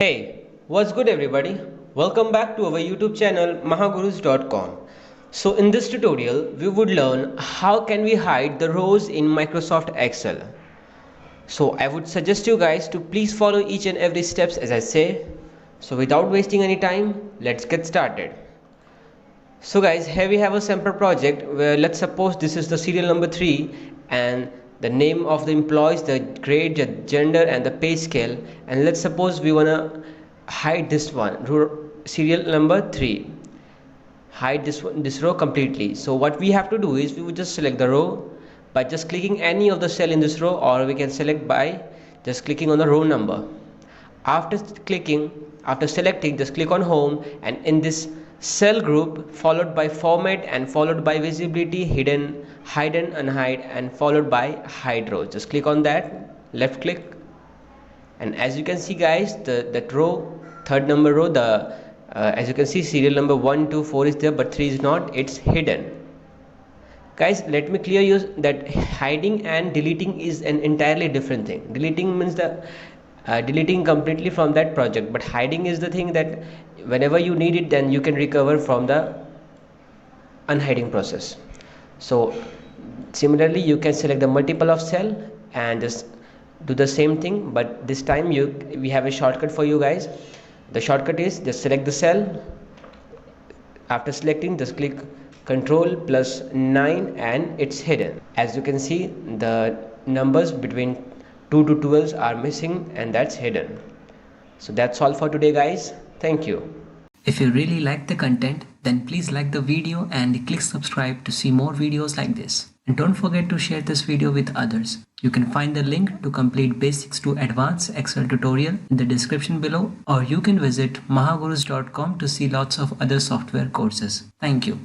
Hey, what's good everybody? Welcome back to our YouTube channel mahagurus.com. So in this tutorial, we would learn how can we hide the rows in Microsoft Excel. So I would suggest you guys to please follow each and every steps as I say. So without wasting any time, let's get started. So guys, here we have a sample project where let's suppose this is the serial number 3 and the name of the employees, the grade, the gender and the pay scale, and let's suppose we wanna hide this one, serial number 3, hide this row completely. So what we have to do is we would just select the row by just clicking any of the cell in this row, or we can select by just clicking on the row number. After selecting, just click on home, and in this cell group followed by format and followed by visibility, hidden, hide and unhide, and followed by hide rows, just click on that, left click, and as you can see guys, that row, third number row, the as you can see serial number 1 2 4 is there but 3 is not, it's hidden. Guys, let me clear you that hiding and deleting is an entirely different thing. Deleting means the deleting completely from that project, but hiding is the thing that whenever you need it, then you can recover from the unhiding process. So similarly, you can select the multiple of cell and just do the same thing, but this time we have a shortcut for you guys. The shortcut is just select the cell. After selecting, just click Control plus 9 and it's hidden. As you can see, the numbers between 2 to 12 are missing and that's hidden. So that's all for today guys. Thank you. If you really like the content, then please like the video and click subscribe to see more videos like this. And don't forget to share this video with others. You can find the link to complete basics to advanced Excel tutorial in the description below, or you can visit mahagurus.com to see lots of other software courses. Thank you.